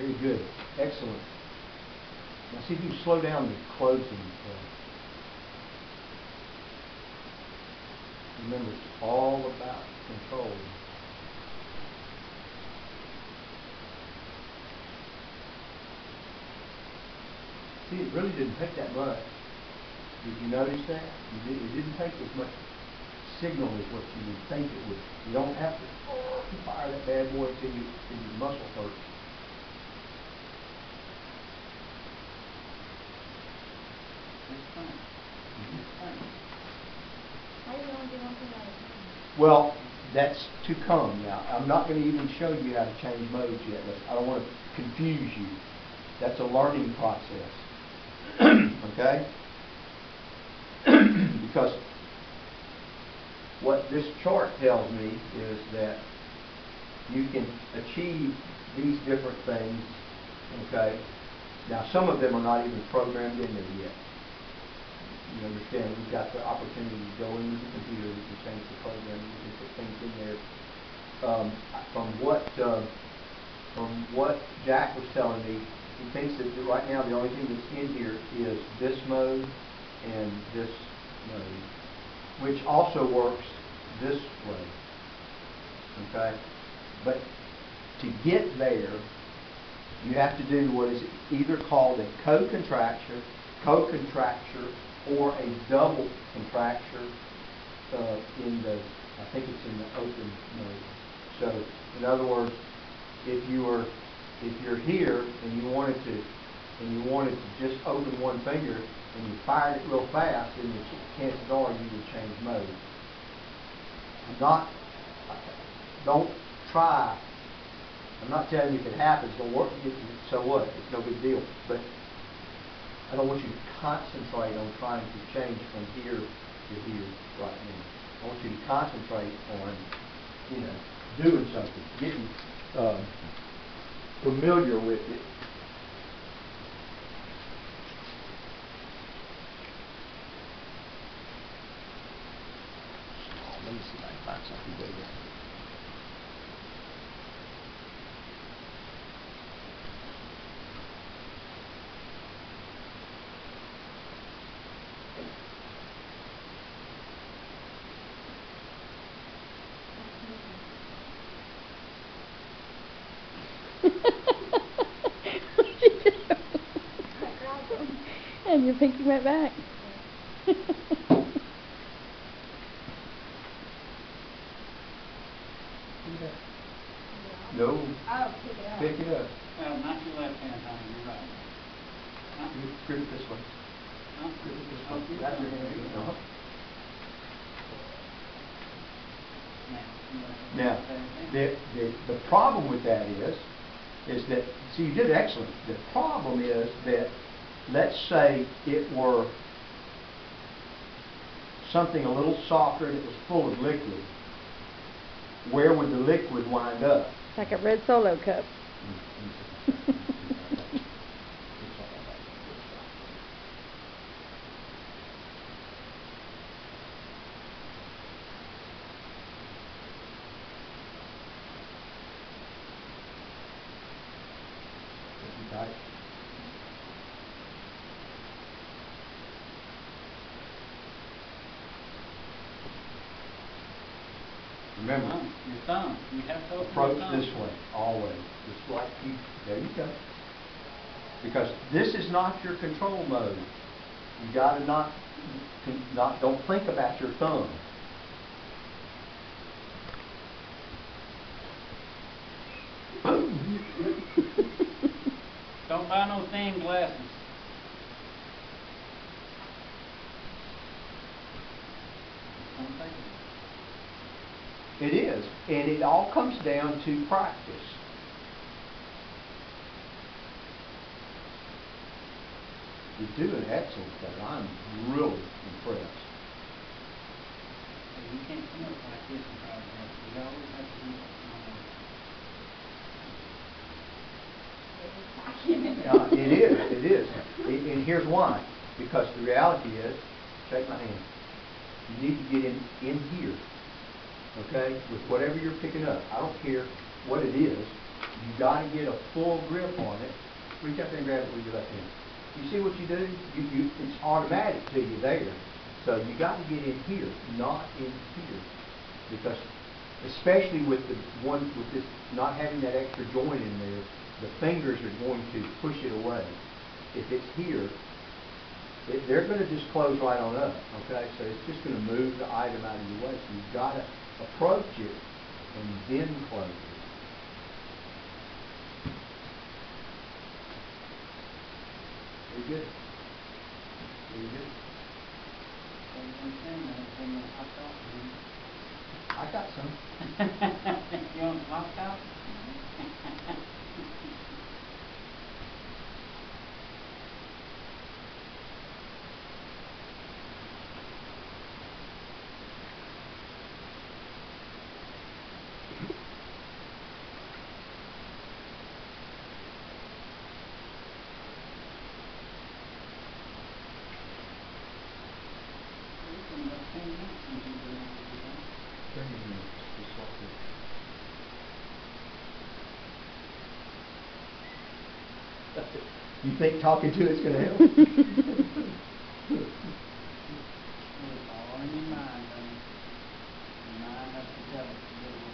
Very good. Excellent. Now see if you can slow down the closing. Remember, it's all about control. See, it really didn't take that much. Did you notice that? It didn't take as much signal as what you would think it would. You don't have to fire that bad boy until your muscle hurts. Well, that's to come now. I'm not going to even show you how to change modes yet. I don't want to confuse you. That's a learning process. Okay? Because what this chart tells me is that you can achieve these different things. Okay? Now, some of them are not even programmed in there yet. You understand, we've got the opportunity to go into the computer, we can change the program, we can put things in there. From what Jack was telling me, he thinks that right now the only thing that's in here is this mode and this mode, which also works this way. Okay? But to get there, you have to do what is either called a co-contracture, or a double contracture in the, I think it's in the open mode. So, in other words, if you're here and you wanted to just open one finger and you fired it real fast, then the chances are you would change mode. Don't try. I'm not telling you if it happens, don't work. So what? It's no big deal. But I don't want you to concentrate on trying to change from here to here right now. I want you to concentrate on, doing something, getting familiar with it. Let me see if I can find something good here. And your pinky went back. No. Oh, pick it up. Pick it up. Not your left hand, honey, you're right. You grip it this way. Grip it this way. That's your hand. Now, the problem with that is that, see, you did excellent. The problem is that, let's say it were something a little softer and it was full of liquid. Where would the liquid wind up? Like a red Solo cup. Remember, your thumb. You have to approach this way, always. Just like you, there you go. Because this is not your control mode. You gotta don't think about your thumb. Don't buy no thin glasses. It is, and it all comes down to practice. You're doing excellent, but I'm really impressed. You can't come up like this and try to help. You always have to do something. It is. And here's why. Because the reality is, shake my hand. You need to get in here. Okay? With whatever you're picking up. I don't care what it is. You got to get a full grip on it. Reach up there and grab it with your left hand. You see what you do? It's automatic to you there. So you got to get in here, not in here, because especially with the one with this not having that extra joint in there, the fingers are going to push it away. If it's here, they're going to just close right on up. Okay, so it's just going to move the item out of your way. So you've got to approach it and then close it. Very good. Very good. I got some. You want hot top? You think talking to it's going to help? It's all in your mind, honey. Your mind has to tell it to do what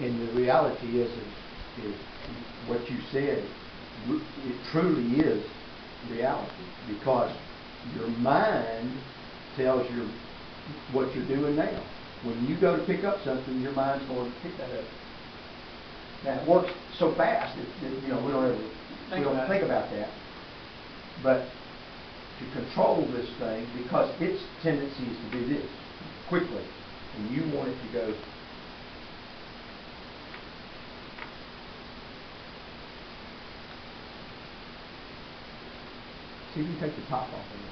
it And the reality is what you said, it truly is reality, because your mind tells you what you're doing now. When you go to pick up something, your mind's going to pick that up. Now it works so fast that we don't think about that. But to control this thing, because its tendency is to do this quickly, and you want it to go. See if you take the top off of it.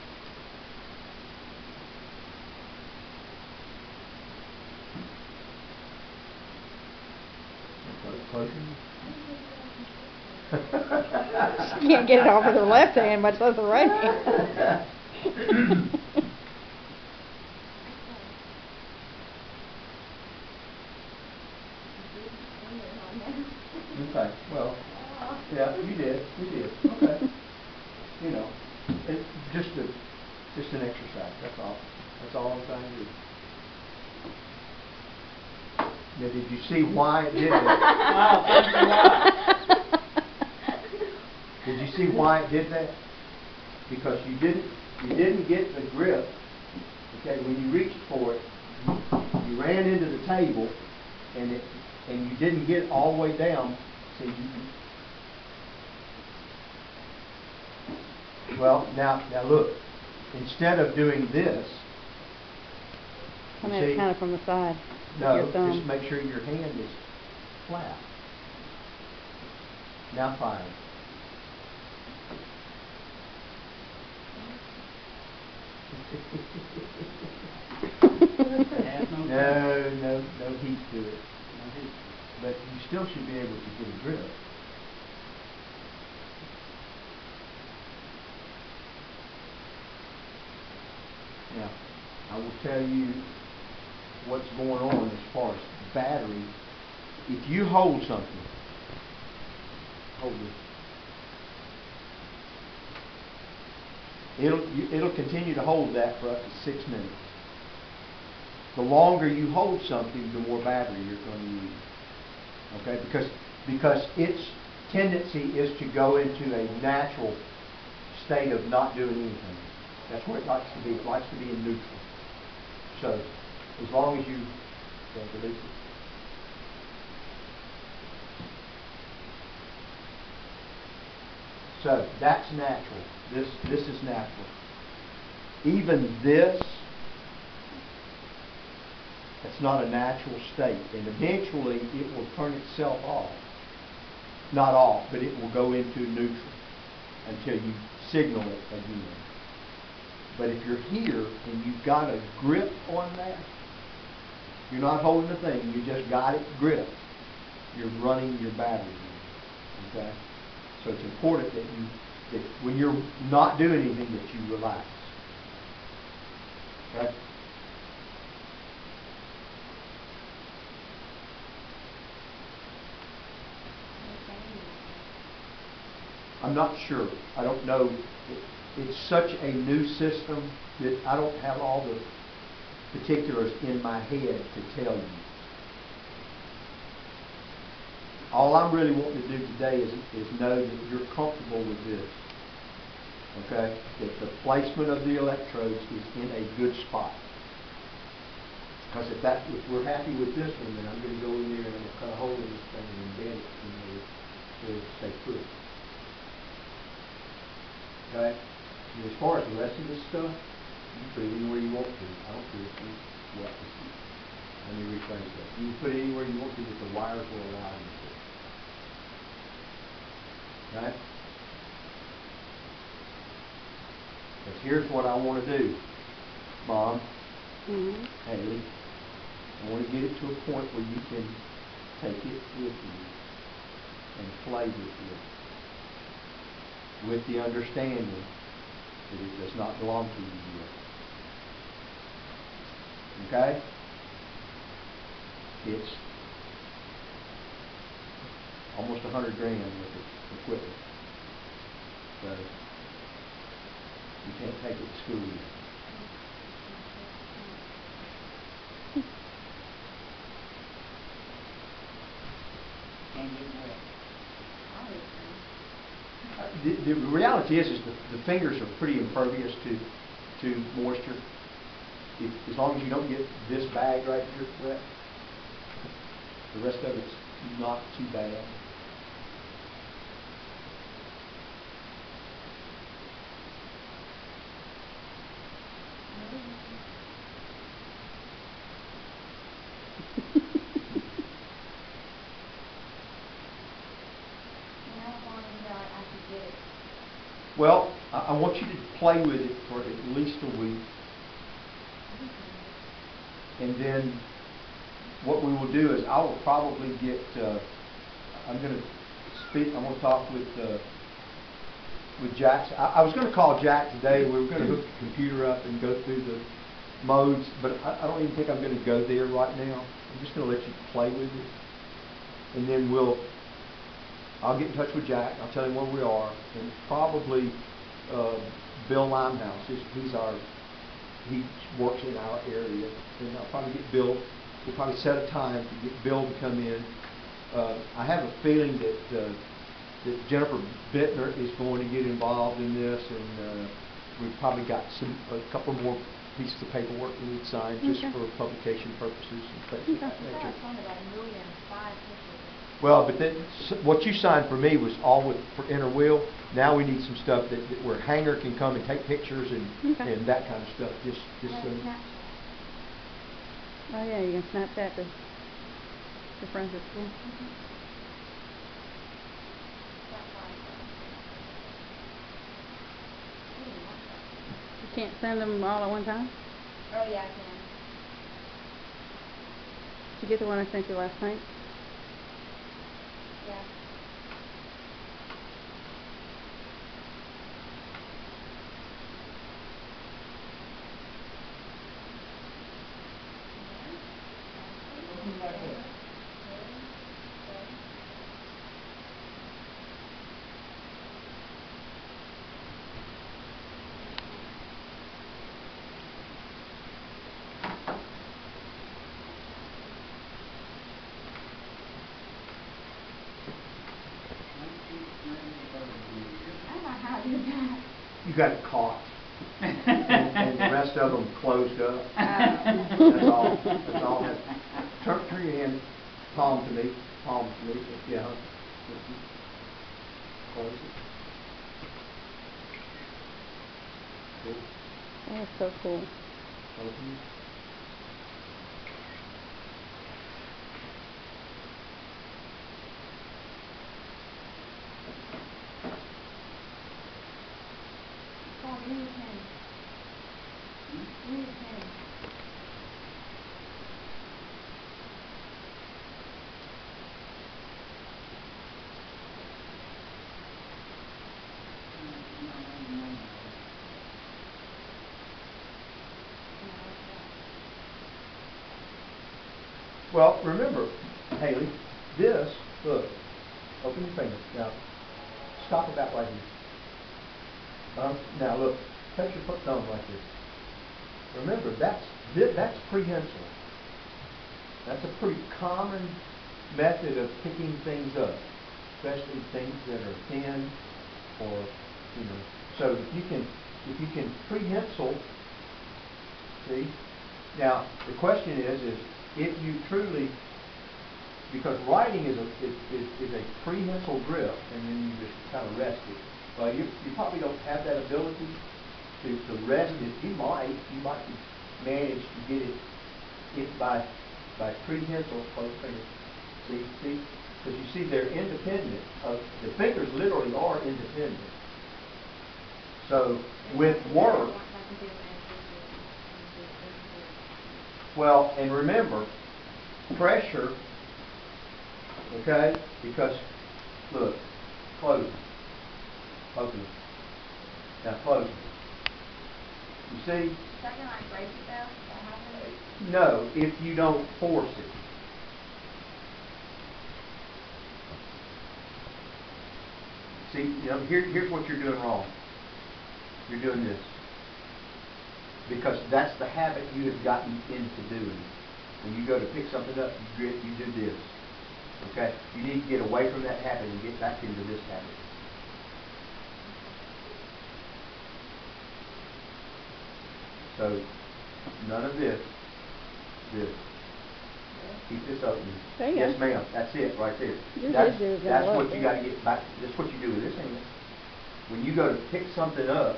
Close She can't get it off with her left hand, much less her right hand. Okay, well, yeah, you did. Okay. You know, it's just an exercise, that's all. That's all I'm trying to do. Now, did you see why it did that? Did you see why it did that? Because you didn't get the grip. Okay, when you reached for it, you ran into the table, and you didn't get it all the way down. So well, now look. Instead of doing this, Come at it kind of from the side. no, Your thumb. just make sure your hand is flat. Now fire. No heat to it. No heat. But you still should be able to get a grip. Now, I will tell you what's going on as far as battery. If you hold something, hold it. It'll continue to hold that for up to 6 minutes. The longer you hold something, the more battery you're going to use. Okay, because its tendency is to go into a natural state of not doing anything. That's where it likes to be. It likes to be in neutral. So, as long as you release it. So, that's natural. This is natural. Even this, it's not a natural state. And eventually, it will turn itself off. Not off, but it will go into neutral until you signal it again. But if you're here and you've got a grip on that, you're not holding the thing, you just got it gripped, you're running your battery. Okay? So it's important that when you're not doing anything, that you relax. Okay? I'm not sure. I don't know. It's such a new system that I don't have all the particulars in my head to tell you. All I'm really wanting to do today is know that you're comfortable with this. Okay? That the placement of the electrodes is in a good spot. Because if we're happy with this one, then I'm going to go in there and I'm going to cut a hole in this thing and embed it in there so it'll stay put. Okay? And as far as the rest of this stuff, you can put it anywhere you want to. I don't care if you what to see. Let me rephrase that. You can put it anywhere you want to that the wires will allow you to. Right? Because here's what I want to do, Mom, Haley. I want to get it to a point where you can take it with you and play with it, with the understanding that it does not belong to you yet. Okay? It's almost $100,000 worth of equipment. So you can't take it to school yet. Can't get wet. The reality is the fingers are pretty impervious to moisture. As long as you don't get this bag right here wet, the rest of it's not too bad. Well, I want you to play with it for at least a week. And then what we will do is I will probably get, I'm going to talk with Jack. I was going to call Jack today. We were going to hook the computer up and go through the modes, but I don't even think I'm going to go there right now. I'm just going to let you play with it. And then I'll get in touch with Jack. I'll tell him where we are, and probably Bill Limehouse. He works in our area, and I'll probably get Bill. We'll probably set a time to get Bill to come in. I have a feeling that Jennifer Bittner is going to get involved in this, and we've probably got a couple more pieces of paperwork we need signed just for publication purposes and things of that nature. Well, but what you signed for me was all for inner wheel. Now we need some stuff that where Hanger can come and take pictures and that kind of stuff. Just oh yeah, you can Snapchat to friends at school. You can't send them all at one time? Oh yeah, I can. Did you get the one I sent you last night? Yeah. Looking like that. I don't know how to do that. you got it caught, and the rest of them closed up. That's all. That's all. Turn your hand, palm to me. Palm to me. Yeah. Close it. Cool. That's so cool. Open it. Come on, give me your pen. Give me your pen. No, Well, remember, Haley, this, look, open your finger. Now, stop about right here. Now look, touch your thumb like this. Remember, that's prehensile. That's a pretty common method of picking things up, especially things that are thin or, you know. So if you can prehensile, see. Now the question is if you truly, because writing is a prehensile grip, and then you just kind of rest it. Well, you probably don't have that ability to rest it. You might manage to get it by prehensile. Close fingers. See, because you see they're independent. The fingers literally are independent. So with work, well, and remember, pressure. Okay, because look, close it. Open it. Now close it. You see? Is that gonna like break it though? Is that happening? No, if you don't force it. See, you know, here's what you're doing wrong. You're doing this. Because that's the habit you have gotten into doing. When you go to pick something up, you do this. Okay? You need to get away from that habit and get back into this habit. So, none of this. Keep this open. There you Yes, go. ma'am. That's it right there. Your That's scissors are that's right what you there. got to get back. That's what you do with this hand. When you go to pick something up,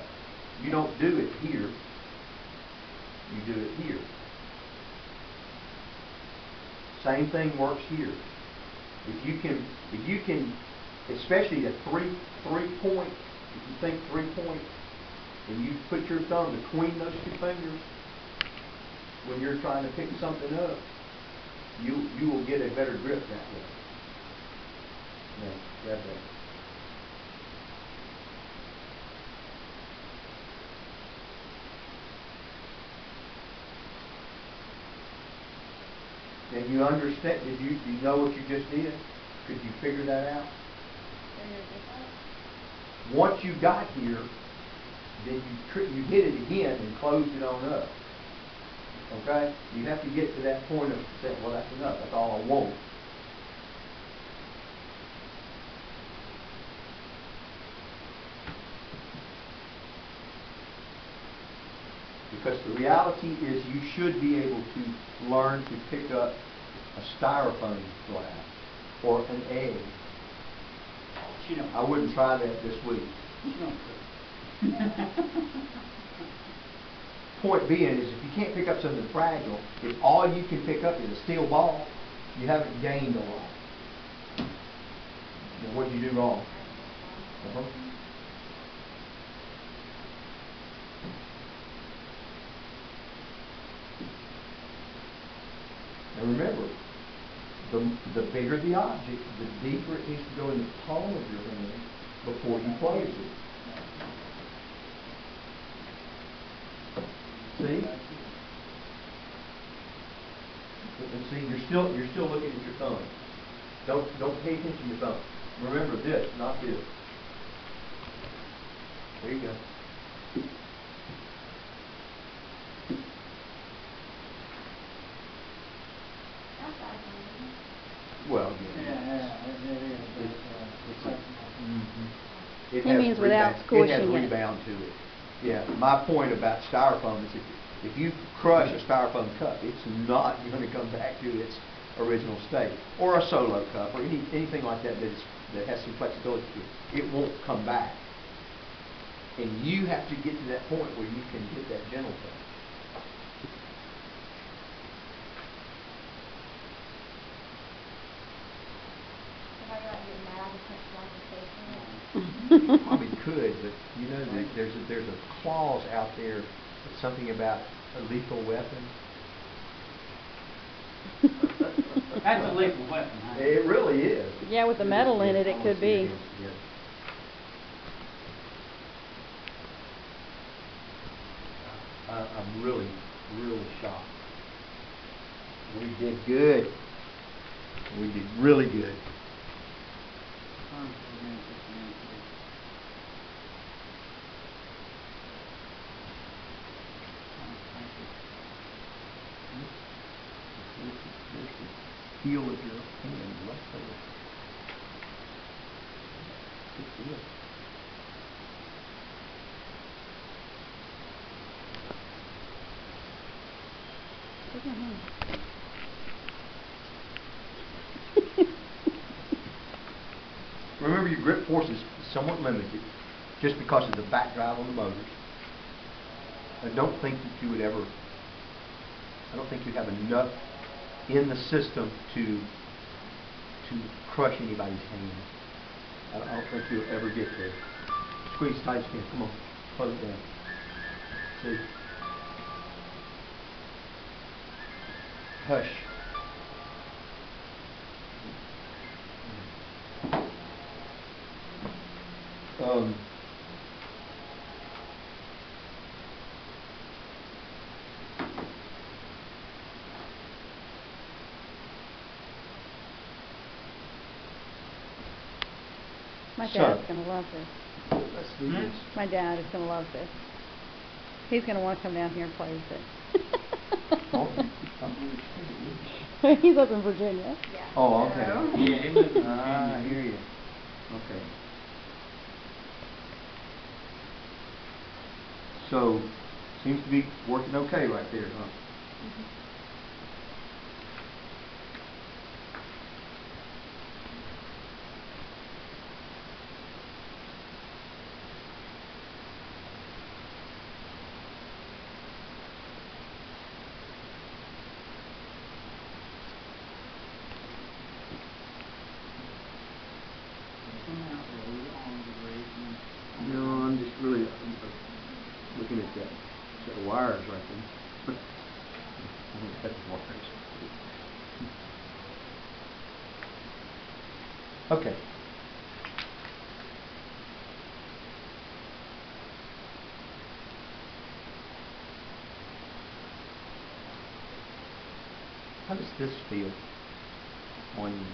you don't do it here. You do it here. Same thing works here. If you can, especially a three point. If you think 3 point, and you put your thumb between those two fingers, when you're trying to pick something up, you will get a better grip that way. Now, grab that. And you understand? Do you know what you just did? Could you figure that out? Once you got here, then you hit it again and closed it on up. Okay? You have to get to that point of saying, well, that's enough. That's all I want. Because the reality is you should be able to learn to pick up a styrofoam glass or an egg. I wouldn't try that this week. Point being is if you can't pick up something fragile, if all you can pick up is a steel ball, you haven't gained a lot. Now, what did you do wrong? And remember, the bigger the object, the deeper it needs to go in the palm of your hand before you close it. See? And see, you're still looking at your thumb. Don't pay attention to your thumb. Remember this, not this. There you go. Well, it means without squishing it. It has it. rebound to it. Yeah, my point about styrofoam is if you crush a styrofoam cup, it's not going to come back to its original state. Or a solo cup, or anything like that that has some flexibility to it. It won't come back. And you have to get to that point where you can get that gentle touch. Probably could, but you know there's a clause out there, something about a lethal weapon. That's a lethal weapon, huh? It really is. Yeah, with the metal in it, it could be. Yeah. I'm really shocked. We did good. We did really good. Arms go down, put your hands together. Thank you. There's the heel of your hand right there. Good deal. Remember, your grip force is somewhat limited just because of the back drive on the motors. I don't think that you would ever, I don't think you have enough in the system to crush anybody's hand. I don't think you'll ever get there. Squeeze tight as you can. Come on, close it down. See? Hush. My So- dad's gonna love this. Let's do this. My dad is gonna love this. He's gonna want to come down here and play with Oh, it. He's up in Virginia. Yeah. Oh, okay. So- Yeah, he lives in Ah, I Virginia. hear you. Okay. So, seems to be working okay right there, huh? Come out, roll your arms a ways and- No, I'm just really looking at that set of wires right there. I think that's wires. Okay. How does this feel on you?